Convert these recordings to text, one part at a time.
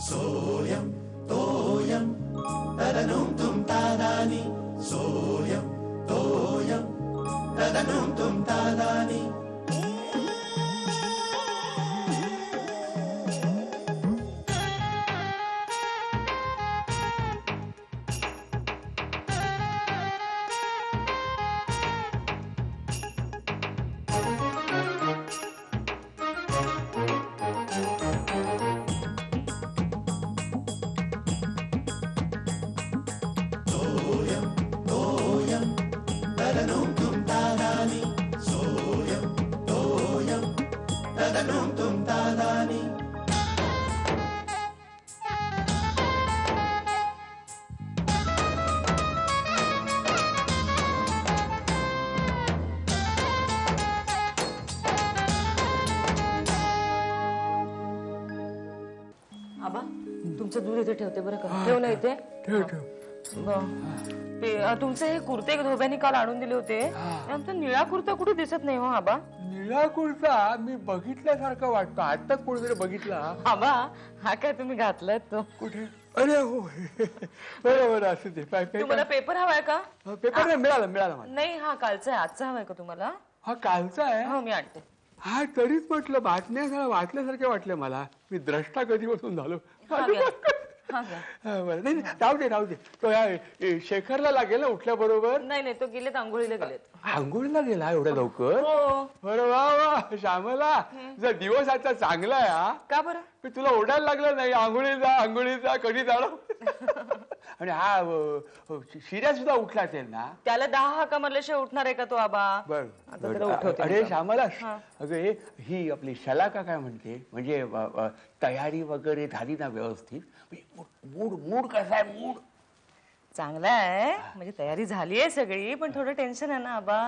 सोयम तोयम तदनुम तुम तादानी सोयम तोयम तदनुम तुम तादानी आबा तुमचं दूध इथे ठेवते बरं का. ठेव ना इथे. ठेव ठेव. तुमचे हे कुर्ते धोब्यानी काल आणून दिले होते. आमचा निळा कुर्ता कुठे दिसत नाही हो आबा. निळा कुर्ता मी बघितल्यासारखं वाटतो. आताच कोणीतरी बघितला. आबा हा काय तुम्ही घातलाय तो. कुठे? अरे हो बरोबर असू दे. तुम्हाला पेपर हवाय का? पेपर नाही मिळाला मिळाला मला. नाही हा कालचा आहे. आजचा हवाय का तुम्हाला? हा कालचा आहे. हो मी आणते. हा तरीच म्हटलं बातम्या सगळं वाचल्यासारखे वाटले मला. मी द्रष्टा कधीपासून झालो. नाही राहू दे राहू दे. तो शेखरला लागेल ना उठल्या बरोबर. नाही नाही तो गेलेत आंघोळीला गेलेत. आंघोळीला गेला एवढ्या लवकर? बरं वा वा श्यामला जर दिवस आता चांगला आहे. हा का बरं? मी तुला ओढायला लागलं नाही आंघोळी जा कधी जाणं. आणि हा शिर्या सुद्धा उठला असेल ना. त्याला 10 हाका मारल्याशिवाय उठणार आहे का तो आबा? बर अरे श्यामला अगं ही आपली शलाका काय म्हणते म्हणजे तयारी वगैरे झाली ना व्यवस्थित? मूड मूड कसा आहे? मूड चांगला आहे म्हणजे तयारी झाली आहे सगळी. पण थोडं टेन्शन आहे ना आबा.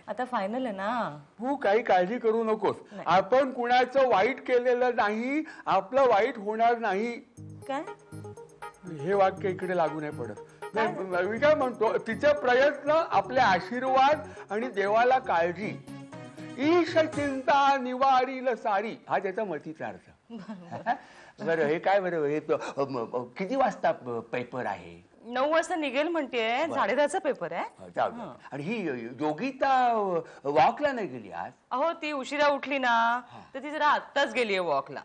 आता फायनल आहे ना. तू काही काळजी करू नकोस. आपण कुणाचं वाईट केलेलं नाही. आपलं वाईट होणार नाही. काय हे वाक्य इकडे लागू नाही पडत. मी काय म्हणतो तिचे प्रयत्न आपले आशीर्वाद आणि देवाला काळजी. ईश चिंता निवारील सारी हा त्याचा मतीचा अर्थ. बरं हे काय बरं हे किती वाजता पेपर आहे? 9 वाजता निघेल म्हणतेय. 10:30चा पेपर आहे. आणि ही योगिता वॉकला नाही गेली आज? अहो ती उशिरा उठली ना तर ती जरा आत्ताच गेलीये वॉकला.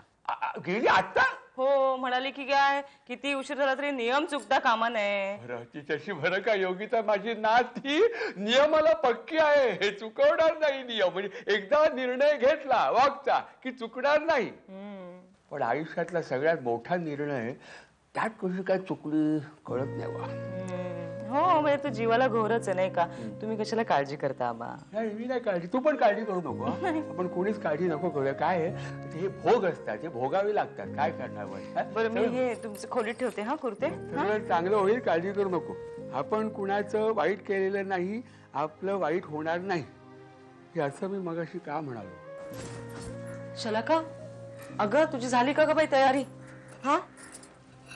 गेली आता? हो म्हणाली की काय किती उशीर झाला तरी नियम चुकता कामा नये. बरं तिच्याशी बरं का योगिता माझी नात ती नियमाला पक्की आहे. हे चुकवणार नाही नियम. म्हणजे एकदा निर्णय घेतला वॉकचा की चुकणार नाही. पण आयुष्यातला सगळ्यात मोठा निर्णय त्यात कशी काय चुकली कळत नाही वा. हो म्हणजे तू जीवाला घोरच आहे नाही का. तुम्ही कशाला काळजी करता आबा? नाही मी नाही काळजी. तू पण काळजी करू नको. आपण कोणीच काळजी नको करूया. काय आहे हे भोग असतात हे भोगावे लागतात. काय करणार? बरं मी हे तुमचं खोलीत ठेवते. हा कुर्ते सगळं चांगलं होईल. काळजी करू नको. आपण कुणाचं वाईट केलेलं नाही. आपलं वाईट होणार नाही हे असं मी मगाशी का म्हणालो. शलाका अगं तुझी झाली का ग बाई तयारी? हा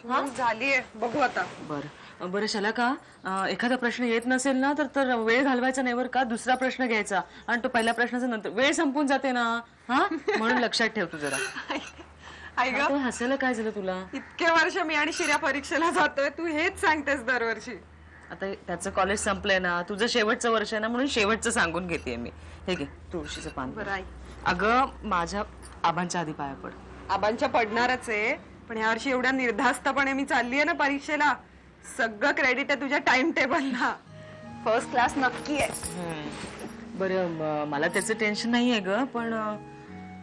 हा झालीये. बघू आता. बरं बरं शलाका एखादा प्रश्न येत नसेल ना तर वेळ घालवायचा नाही बरं का. दुसरा प्रश्न घ्यायचा आणि तो पहिल्या प्रश्नाचा नंतर. वेळ संपून जाते ना. हा म्हणून लक्षात ठेव तू जरा. आई ग हसायला काय झालं तुला? इतके वर्ष मी आणि शिर्या परीक्षेला जातोय. तू हेच सांगतेस दरवर्षी. आता त्याचं कॉलेज संपलंय ना. तुझं शेवटचं वर्ष आहे ना म्हणून शेवटचं सांगून घेते मी. हे घे तुळशीचं पान. बरं आई. अगं माझ्या आबांच्या आधी पाया पड. आबांच्या पडणारच आहे. पण ह्या वर्षी एवढ्या निर्धास्तपणे मी चाललीये ना परीक्षेला. सगळं क्रेडिट आहे तुझ्या टाइम टेबलला. फर्स्ट क्लास नक्की आहे. बरं मला त्याचं टेन्शन नाहीये ग. पण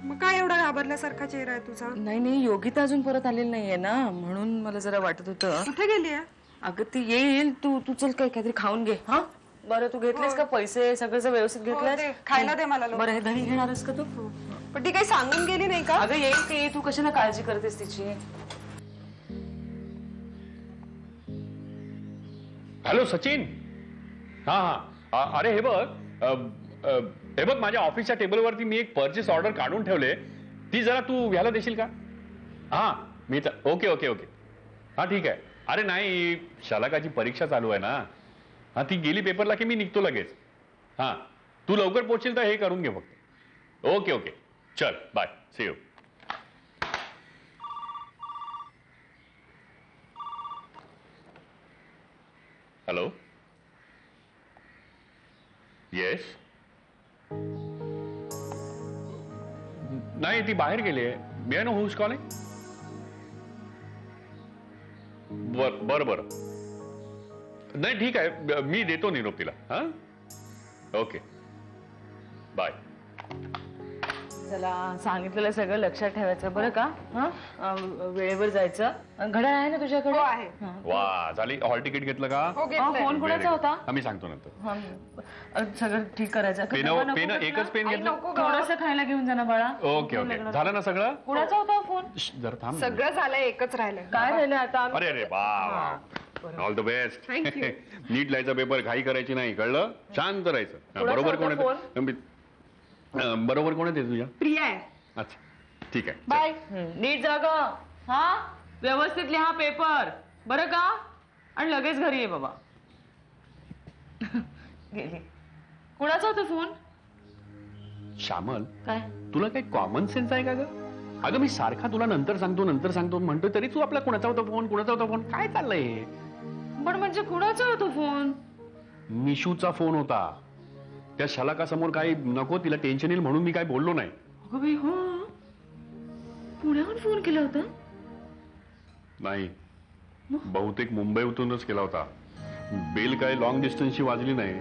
मग काय एवढा घाबरल्यासारखा चेहरा आहे तुझा? नाही योगिता अजून परत आलेली नाहीये ना म्हणून मला जरा वाटत होतं. कुठे गेली आहे? अगं ती येईल. तू चल काहीतरी खाऊन घे. हा बरं तू घेतलेस का पैसे सगळं व्यवस्थित घेतलंस? खायला दे मला. बरं हे दही घेणारस का तू? पण ती काही सांगून गेली नाही का? अगं येईल ती. तू कशाला काळजी करतेस तिची? हॅलो सचिन. हा हा अरे हे बघ माझ्या ऑफिसच्या टेबलवरती मी एक परचेस ऑर्डर काढून ठेवले. ती जरा तू घ्यायला देशील का? हा मी तर ओके ओके ओके. हा ठीक आहे. अरे नाही शलाकाची परीक्षा चालू आहे ना. हा ती गेली पेपरला की मी निघतो लगेच. हा तू लवकर पोहोचशील तर हे करून घे फक्त. ओके ओके चल bye, see you. Hello, yes. नाही, ती बाहेर गेली आहे. May I know who's calling? बरं बरं. नाही ठीक आहे, मी देतो निरोप तिला. हा, ओके, बाय. चला, सांगितलेलं सगळं लक्षात ठेवायचं बरं का? हा, वेळेवर जायचं. घड्याळ आहे ना तुझ्याकडे? हो, आहे. हा. वा, झाली. हॉल तिकीट घेतलं का? हो, हा, घेतलंय. फोन कोणाचा होता? आम्ही सांगतो नंतर. हा, सगळं ठीक करायचं. पेन नको पेन घेतलं? एकच पेन आई, घेतलं. नको गं. थोडंसं खायला घेऊन जा ना बाळा. ओके ओके, झालं ना सगळं? कोणाचा होता फोन? जरा थांब. सगळं झालंय, एकच राहिलंय. काय राहिलं आता? अरे अरे वा, all the best. Thank you. नीट लिहायचा पेपर, घाई करायची नाही, कळलं? शांत राहायचं. हा, कोणाचा बरोबर कोण होता आहे? बरोबर कोण आहे ते तुझ्या? प्रिया आहे. अच्छा, ठीक आहे. बाय. नीट जागा. हा, व्यवस्थित लिहा पेपर बरं का? आणि लगेच घरी ये बाबा. गेली. कुणाचा होता फोन? श्यामल, काय? तुला काही कॉमन सेन्स आहे का ग? अगं मी सारखा तुला नंतर सांगतो म्हणतो, तरी तू आपला कुणाचा होता फोन काय चाललंय हे? पण म्हणजे कुणाचा होता फोन? निशूचा फोन होता. त्या शलाका समोर काही नको, तिला टेन्शन येईल म्हणून मी काय बोललो नाही. अगं बाई, हो, पुण्याहून फोन केला होता? नाही, बहुतेक मुंबईतूनच केला होता. बेल काय लॉंग डिस्टन्सची वाजली नाही.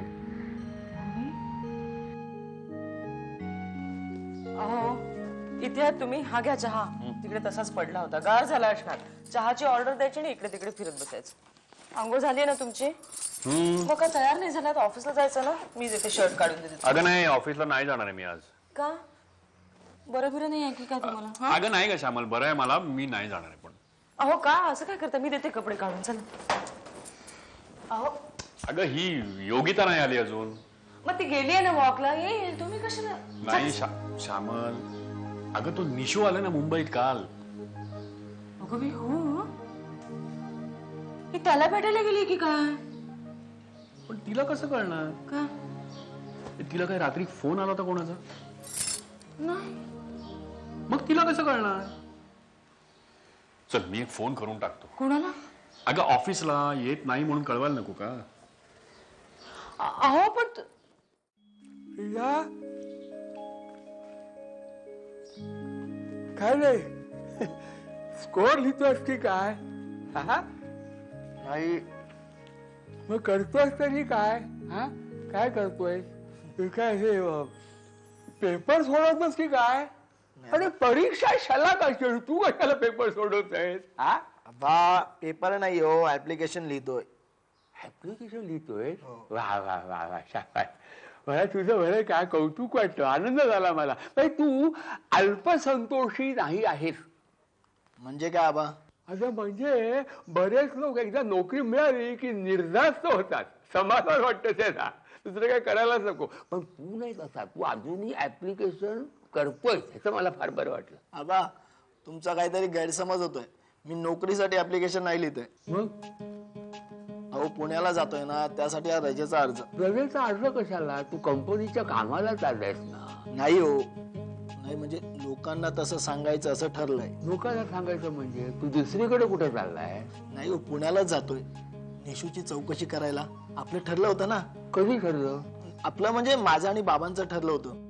अहो, इथे आहात तुम्ही? हा घ्या चहा. तिकडे तसाच पडला होता, गार झाला असणार. चहाची ऑर्डर द्यायची आणि इकडे तिकडे फिरत बसायचं. आंघोळ झाली ना तुमची? मग काय तयार नाही झाला तर ऑफिसला जायचं ना? मी देते, शर्ट काढून देते. अगं नाही, ऑफिसला नाही जाणार आहे मी आज. का? बरं नाही आहे की काय तुम्हाला? हा? अगं नाही का श्यामल, बरं आहे मला, मी नाही जाणार आहे. पण अहो का असं काय करता? मी देते कपडे काढून. चला. अहो, अगं ही योगिता नाही आली अजून. मग ती गेली आहे ना वॉकला. येईल, तुम्ही कशाला? नाही श्यामल, अगं तो निशू आला ना मुंबईत काल. अगं बाई, हो, ही त्याला भेटायला गेली की काय? पण तिला कसं कळणार? का? तिला काय रात्री फोन आला होता कोणाचा? नाही. मग तिला कसं कळणार? चल, मी एक फोन करून टाकतो. कोणाला? अगं ऑफिसला येत नाही म्हणून कळवायला नको का? अहो पण या काय नाही, स्कोर लिहितोस की काय? हा, नाही मग करतोस तरी काय? हा, काय करतोय? काय हे पेपर सोडवतोस की काय? अरे परीक्षा शलाक असेल, तू कशाला पेपर सोडवतोयस? हा, बा पेपर नाही हो, ऍप्लिकेशन लिहितोय. ऍप्लिकेशन लिहितोय? वा वा वा वा, शाबास. मला तुझं बरं काय कौतुक वाटतं, आनंद झाला मला. तू अल्पसंतोषी नाही आहेस. म्हणजे काय आबा? असं म्हणजे बरेच लोक एकदा नोकरी मिळाली की निर्धास्त होतात, समाधान वाटतं त्यांना, दुसरं काय करायलाच नको. पण तू नाही तसा, तू अजूनही ऍप्लिकेशन करतोय, ह्याचं मला फार बरं वाटलं. आबा तुमचा काहीतरी गैरसमज होतोय. मी नोकरीसाठी ऍप्लिकेशन नाही लिहितोय. मग अहो पुण्याला जातोय ना, त्यासाठी हा रजेचा अर्ज. रजेचा अर्ज कशाला? तू कंपनीच्या कामाला चाललायस ना. नाही हो, नाही म्हणजे लोकांना तसं सांगायचं असं ठरलंय. लोकांना सांगायचं म्हणजे तू दुसरीकडे कुठे चाललाय? नाही हो, पुण्यालाच जातोय निशूची चौकशी करायला. आपलं ठरलं होतं ना. कधी ठरलं? आपलं म्हणजे माझं आणि बाबांचं ठरलं होतं.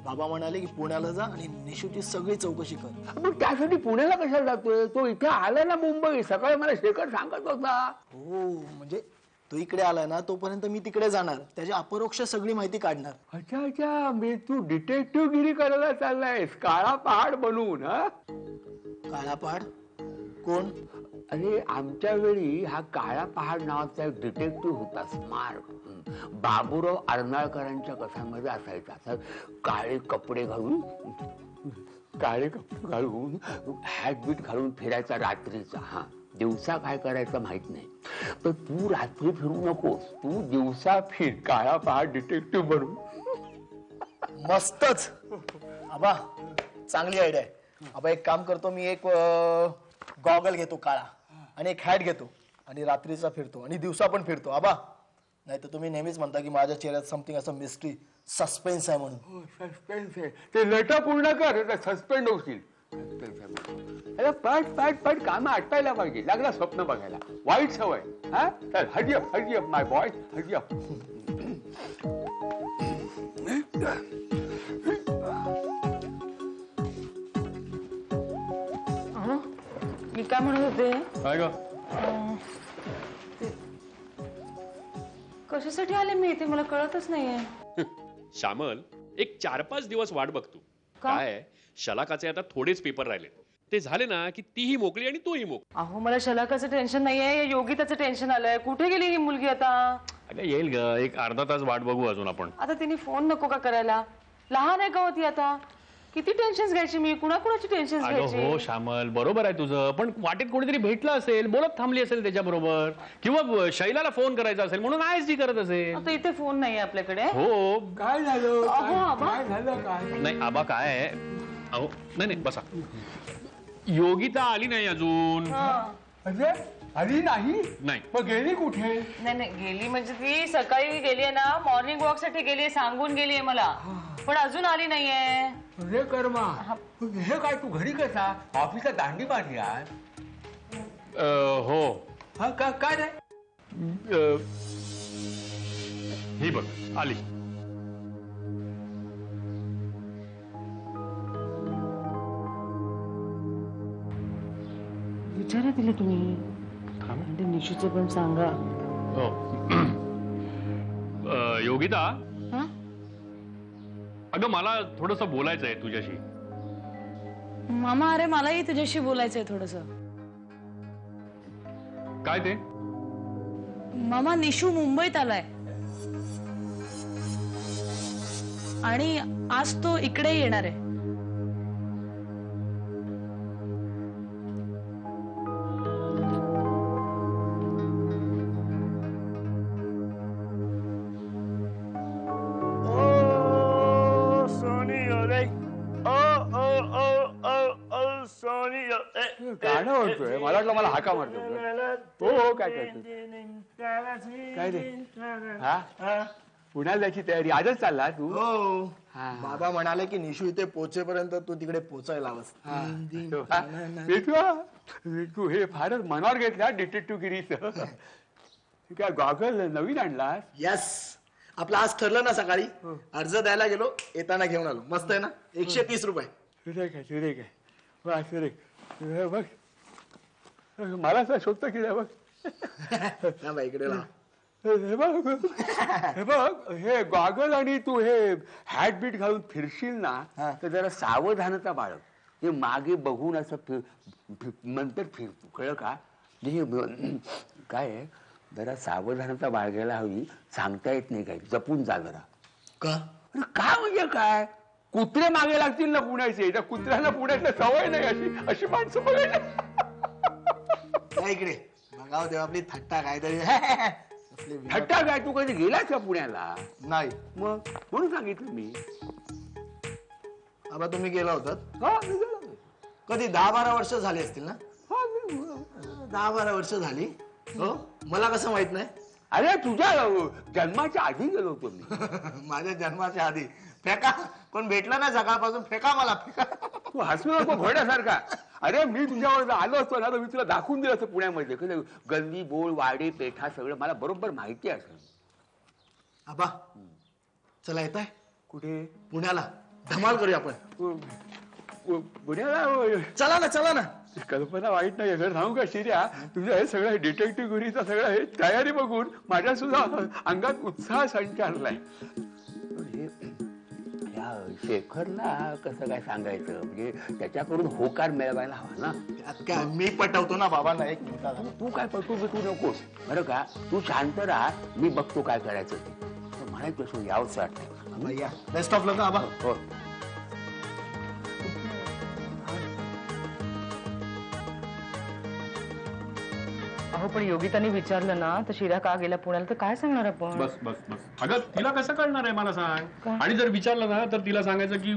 बाबा म्हणाले की पुण्याला जा आणि निशूची सगळी चौकशी कर. मग त्यासाठी पुण्याला कशाला जातोय? तो इथे आला ना मुंबई, सकाळी मला शेखर सांगत होता. हो, म्हणजे तो इकडे आलाय ना, तोपर्यंत मी तिकडे जाणार, त्याची अपरोक्ष सगळी माहिती काढणार. अच्छा अच्छा, मी तू डिटेक्टिव्ह गिरी करायला चाललायस, काळा पहाड बनवून? हा, काळा पहाड? कोण? अरे आमच्या वेळी हा काळा पहाड नावाचा एक डिटेक्टिव्ह होता, स्मार्ट. बाबूराव अर्नाळकरांच्या कथांमध्ये असायचा. असा काळे कपडे घालून हॅट बीट घालून फिरायचा रात्रीचा. हा, दिवसा काय करायचं माहित नाही. पण तू रात्री फिरू नकोस, तू दिवसा फिर, काळा पहाड डिटेक्टिव्ह बनून. मस्तच आबा, चांगली आयडिया आहे. आबा एक काम करतो, मी एक गॉगल घेतो काळा आणि एक हॅट घेतो आणि रात्रीचा फिरतो आणि दिवसा पण फिरतो. आबा नाही तर तुम्ही नेहमीच म्हणता की माझ्या चेहऱ्यात समथिंग असं मिस्ट्री सस्पेन्स आहे म्हणून. सस्पेन्स आहे ते लट पूर्ण कर सस्पेंड होशील. अरे पट काम आटपायला पाहिजे. लागला स्वप्न बघायला वाईट सवय. हा चल हरियप माय बॉय हरियप. मी काय म्हणत होते काय ग? कशासाठी आले मी इथे मला कळतच नाहीये. श्यामल एक 4-5 दिवस वाट बघतो. काय शलाकाचे आता थोडेच पेपर राहिले ते झाले ना की तीही मोकळी आणि तूही मोकळी. अहो मला शलाकाचं टेन्शन नाहीये योगिताचं टेन्शन आलंय. कुठे गेली ही मुलगी आता. अगं येईल ग एक अर्धा तास वाट बघू अजून आपण. आता तिने फोन नको का करायला. लहान आहे का होती आता. किती टेन्शन घ्यायची मी कुणाकुणाची टेन्शन अगं हो घ्यायची. श्यामल बरोबर आहे तुझं पण वाटेत कोणीतरी भेटलं असेल बोलत थांबली असेल त्याच्याबरोबर किंवा शैलाला फोन करायचा असेल म्हणून आहेच जी करत असेल. आता इथे फोन नाहीये आपल्याकडे. हो काय झालं अहो, आबा. काय झालं काय. नाही आबा काय आहे अहो नाही बसा. योगिता आली नाही अजून. अरे आली नाही. नाही मग गेली कुठे. नाही गेली म्हणजे ती सकाळी गेली आहे ना मॉर्निंग वॉक साठी गेली सांगून गेली आहे मला पण अजून आली नाहीये. अरे कर्मा हे काय तू घरी कसा ऑफिसला दांडी मारली आज. हो हा काय रे. ही बघ आली. विचारा तिला तुम्ही. निशूचं पण सांगा. हो योगिता हा? अगं मला थोडस बोलायचं आहे तुझ्याशी. मामा अरे मलाही तुझ्याशी बोलायचंय थोडस. काय ते. मामा निशू मुंबईत आलाय आणि आज तो इकडे येणार आहे. गाणं म्हणतोय मला वाटलं मला हाका मारतो. हो काय करतो काय रे. हा पुण्याला जायची तयारी आजच चालला तू. हो बाबा म्हणाले की निशू इथे पोहोचेपर्यंत तू तिकडे पोचायला हवंस. तू हे फारच मनावर घेतला डिटेक्टिव्ह गिरीचं. काय गॉगल नवीन आणला. यस आपलं आज ठरलं ना सकाळी अर्ज द्यायला गेलो येताना घेऊन आलो. मस्त आहे ना 130 रुपये. सुरेख आहे वा सुरेख. बघ मला असं शोधतं की बघ. इकडे लाव. हे बघ हे गॉगल आणि तू हे हॅट बीट घालून फिरशील ना तर जरा सावधानता बाळग. हे मागे बघून असं नंतर फिरतो कळलं का. काय आहे जरा सावधानता बाळगायला हवी. सांगता येत नाही काही जपून जा जरा. का काय म्हणजे काय कुत्रे मागे लागतील ना पुण्याचे. त्या कुत्र्यांना पुण्यातल्या सवय नाही अशी माणसं बघायला. इकडे बघाव देवा आपली थट्टा काहीतरी. थट्टा काय तू कधी गेलास का पुण्याला. नाही मग म्हणून सांगितलं मी. आबा तुम्ही गेला होतात हा मी गेलो. कधी 10-12 वर्ष झाली असतील ना. हा, मी- 10-12 वर्ष झाली. हो मला कसं माहित नाही. अरे तुझ्या जन्माच्या आधी गेलो होतो मी. माझ्या जन्माच्या आधी. फेका कोण भेटला ना सकाळपासून फेका मला फेका. तू हसू नको घोड्यासारखा. अरे मी तुझ्यावर आलो असतो ना तर मी तुला दाखवून दिलं असतं पुण्यामध्ये गल्ली बोळ वाडे पेठा सगळं मला बरोबर माहिती असेल. आबा चला येत आहे कुठे पुण्याला धमाल करूया आपण. पुण्याला चला ना. कल्पना वाईट नाही. घर सांगू का शिर्या तुझं हे सगळं डिटेक्टिव्ह गुरीचं सगळं हे तयारी बघून माझ्या सुद्धा अंगात उत्साह संचारलाय. शेखरला कसं काय सांगायचं म्हणजे त्याच्याकडून होकार मिळवायला हवा ना. त्यात काय मी पटवतो ना बाबांना. एक मिनिटात तू काय पटू तू नकोस बरं का. तू शांत राहा मी बघतो काय करायचं ते. मला तसं यावंच वाटतं. या बेस्ट ऑफ लक आबा. हो अहो पण योगिताने विचारलं ना तर शिरा का गेला पुण्याला तर काय सांगणार आपण. बस बस बस अगं तिला कसं कळणार आहे मला सांग. का? आणि जर विचारलं ना तर तिला सांगायचं की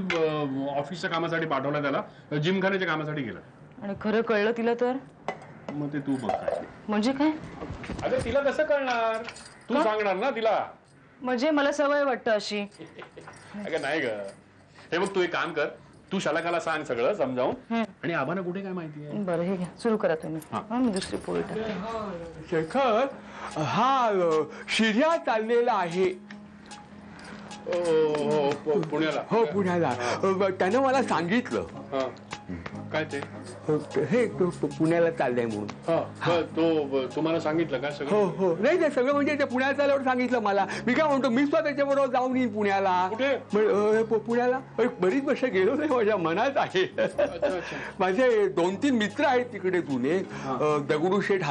ऑफिसच्या कामासाठी पाठवलं त्याला जिमखान्याच्या कामासाठी गेलं. आणि खरं कळलं तिला तर मग ते तू बघ काय. म्हणजे काय. अगं तिला कसं कळणार. तू सांगणार ना तिला. म्हणजे मला सवय वाटतं अशी. अगं नाही ग, हे बघ तू एक काम कर, तू शलाकाला सांग सगळं समजावून, आणि आबांना कुठे काय माहिती आहे. बरं हे घ्या, सुरू करा तुम्ही. मी दुसरी पोळी टाकते. शेखर, हा शिर्या चाललेला आहे. पुण्याला. हो पुण्याला. त्यानं मला सांगितलं. काय ते? हे पुण्याला चाललंय म्हणून. तो तुम्हाला सांगितलं का सगळं? हो हो, नाही ते सगळं म्हणजे ते पुण्याला चालल्यावर सांगितलं मला. मी काय म्हणतो, मी स्वतः त्याच्याबरोबर जाऊन येईन पुण्याला. कुठे? पुण्याला बरीच वर्ष गेलो नाही, माझ्या मनात आहे. माझे 2-3 मित्र आहेत तिकडे जुने. दगडूशेठ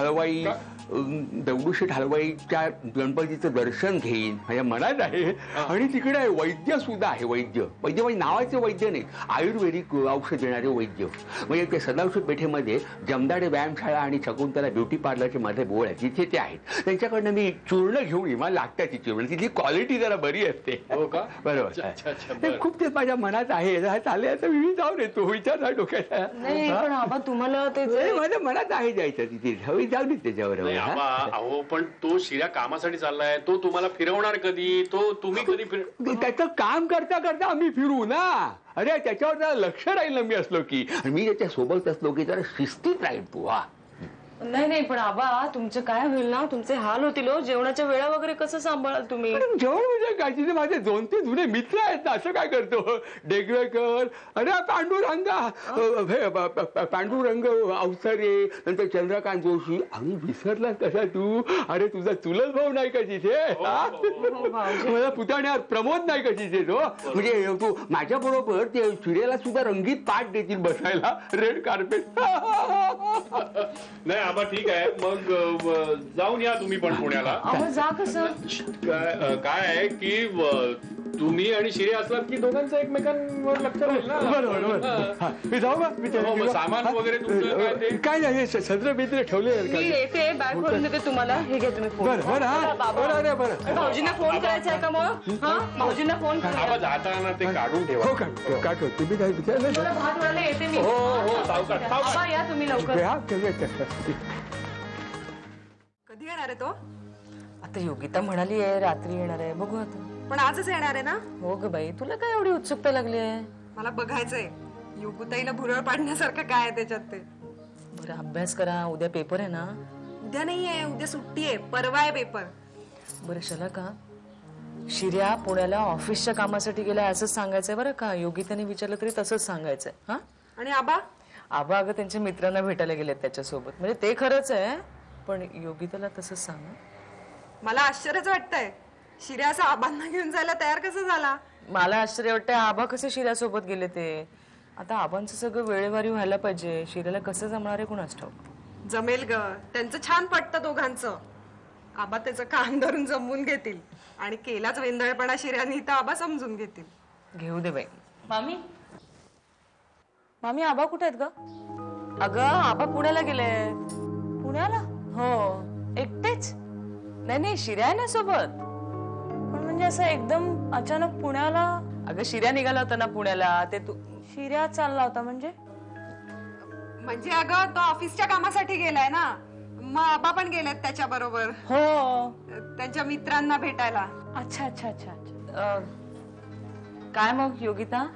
हलवाईच्या गणपतीचं दर्शन घेईन माझ्या मनात आहे. आणि तिकडे वैद्य सुद्धा आहे. वैद्य म्हणजे नावाचे वैद्य नाही, आयुर्वेदिक औषध देणारे वैद्य. म्हणजे ते सदाशिव पेठेमध्ये जमदाडे व्यायामशाळा आणि शकुंतला ब्युटी पार्लरचे माझे बोळ आहेत, तिथे ते आहेत. त्यांच्याकडनं मी चूर्ण घेऊन येईन. मला लागतात ती चूर्ण, तिथली क्वालिटी जरा बरी असते. हो का? बरोबर. खूप ते माझ्या मनात आहे. चालेल आता मी जाऊन येतो, विचार डोक्यात. नाही पण आबा तुम्हाला ते माझ्या मनात आहे जायचं तिथे. हवी जाऊ दे त्याच्यावर. अहो पण तो शिर्या कामासाठी चाललाय, तो तुम्हाला फिरवणार कधी? तो तुम्ही कधी त्याचं काम करता करता आम्ही फिरू ना. अरे त्याच्यावर जरा लक्ष राहील ना मी असलो की. मी त्याच्या सोबत असलो की जरा शिस्तीत राहील तू. नाही पण आबा तुमचं काय होईल ना, तुमचे हाल होतील. जेवणाच्या वेळा वगैरे कसं सांभाळाल तुम्ही? जेवण म्हणजे काय, तिथे माझे 2-3 जुने मित्र आहेत ना. असं काय करतो, डेगवेकर, अरे पांडुरंग अवसरे, नंतर चंद्रकांत जोशी. अरे विसरलास कसा तू? अरे तुझा चुलत भाऊ नाही का तिथे? मला पुतण्यावर प्रमोद नाही का तिथे तो? म्हणजे तू माझ्या बरोबर ते शिर्याला सुद्धा रंगीत पाठ देतील बसायला, रेड कार्पेट. नाही आबा ठीक आहे, मग जाऊन या तुम्ही पण पुण्याला. जा कसं? काय आहे की तुम्ही आणि शिर्या असलात की दोघांचं एकमेकांवर लक्ष राहील ना. बरोबर. मी जाऊ का? सामान वगैरे तुमचं काय नाही, सत्र बित्र ठेवले. मी येते, बॅग भरून देते तुम्हाला. हे घ्या तुम्ही फोन. बरं. भाऊजींना फोन करायचा आहे का मग? भाऊजींना फोन आबा जाताना ते काढून ठेवा. हो का? तुम्ही काय विचारलं? भात वाढायला येते मी. हो सावकाश. आबा या तुम्ही लवकर. कधी येणार आहे तो? आता योगिता म्हणाली आहे रात्री येणार आहे, बघू आता. पण आजच येणार आहे ना? हो ग बाई, तुला काय एवढी उत्सुकता लागली आहे? मला बघायचंय योगुताईला भुरळ पाडण्यासारखं काय आहे त्याच्यात ते. बरं अभ्यास करा, उद्या पेपर आहे ना. उद्या नाहीये, उद्या सुट्टी आहे, परवा आहे पेपर. बरं चला का, शिर्या पुण्याला ऑफिसच्या कामासाठी गेला असंच सांगायचंय बरं का. योगिताने विचारलं तरी तसंच सांगायचंय. हा. आणि आबा अगं त्यांच्या मित्रांना भेटायला गेलेत त्याच्यासोबत. म्हणजे ते खरंच आहे, पण योगिताला तसंच सांग. मला आश्चर्यच वाटतंय, शिर्या असं आबांना घेऊन जायला तयार कसं झाला? मला आश्चर्य वाटतंय आबा कसे शिर्यासोबत गेले ते. आता आबांचं सगळं वेळेवारी व्हायला पाहिजे. शिर्याला कसं जमणार आहे कुणास ठाऊक. जमेल ग, त्यांचं छान पटतं दोघांचं. आबा त्याचं कान धरून जमवून घेतील, आणि केलाच वेंधळपणा शिर्याने तर आबा समजून घेतील. घेऊ दे बाई. मामी आबा कुठे आहेत ग? अगं आबा पुण्याला गेले. पुण्याला? हो एकटेच. नाही शिर्या आहे ना सोबत. पण म्हणजे असं एकदम अचानक पुण्याला? अगं शिर्या निघाला होता ना पुण्याला. ते तू शिर्या चालला होता म्हणजे? म्हणजे अगं तो ऑफिसच्या कामासाठी गेलाय ना, मग आबा पण गेलेत त्याच्या बरोबर. हो त्यांच्या मित्रांना भेटायला. अच्छा. काय मग योगिता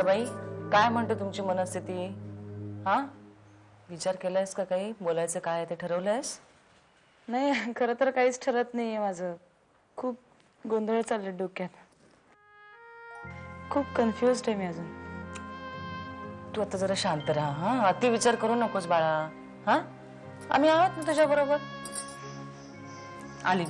बाई, काय म्हणते तुमची मनस्थिती? हा, विचार केलायस का काही? बोलायचं काय ते ठरवलंयस? नाही, खरं तर काहीच ठरत नाहीये माझं. खूप गोंधळ चालले डोक्यात. खूप कन्फ्युज्ड आहे मी अजून. तू आता जरा शांत राहा. हा, अति विचार करू नकोस बाळा. हा, आम्ही आहोत ना तुझ्या बरोबर. आली.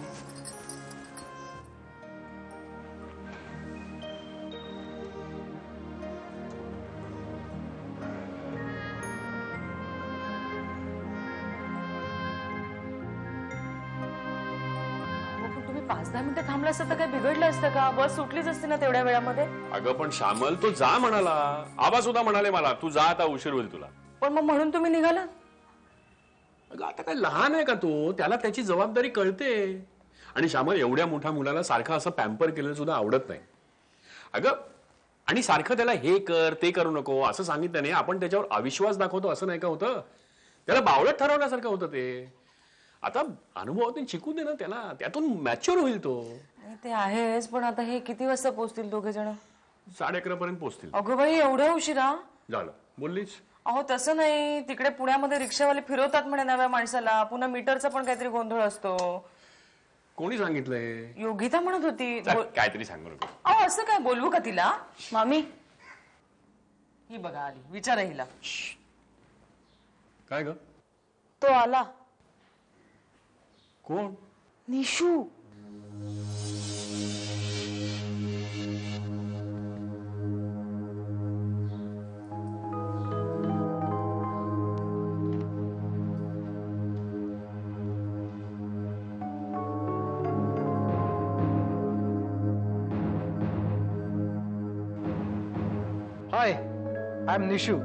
तुम्ही 5-10 मिनिटं थांबलं असतं तर काय बिघडलं असतं का? बस सुटलीच असते ना तेवढ्या वेळामध्ये. अगं पण श्यामल तो जा म्हणाला. आबा सुद्धा म्हणाले मला तू जा, आता उशीर होईल तुला. पण मग म्हणून तुम्ही निघाला? अगं आता काय लहान आहे का तो? त्याला त्याची जबाबदारी कळते. आणि श्यामल एवढ्या मोठ्या मुलाला सारखं असं पॅम्पर केलेलं सुद्धा आवडत नाही. अगं आणि सारखं त्याला हे कर ते करू नको असं सांगितल्याने आपण त्याच्यावर अविश्वास दाखवतो असं नाही का होतं? त्याला बावळट ठरवण्यासारखं होतं ते. आता अनुभवातून शिकू दे ना त्याला, त्यातून मॅच्युअर होईल तो. आणि ते आहेच, पण आता हे किती वाजता पोहोचतील दोघे जण? 11:30 पर्यंत पोहोचतील. अगं बाई, एवढ्या उशिरा? झालं बोललीच. अहो तसं नाही, तिकडे पुण्यामध्ये रिक्षावाले फिरवतात म्हणे नव्या माणसाला, पुन्हा मीटरचा पण काहीतरी गोंधळ असतो. कोणी सांगितलंय? योगिता म्हणत होती. काहीतरी सांगू नको. अहो असं काय, बोलवू का तिला? मामी ही बघा आली, विचारा हिला. काय ग? तो आला. कोण? निशू. हाय, आय एम निशू.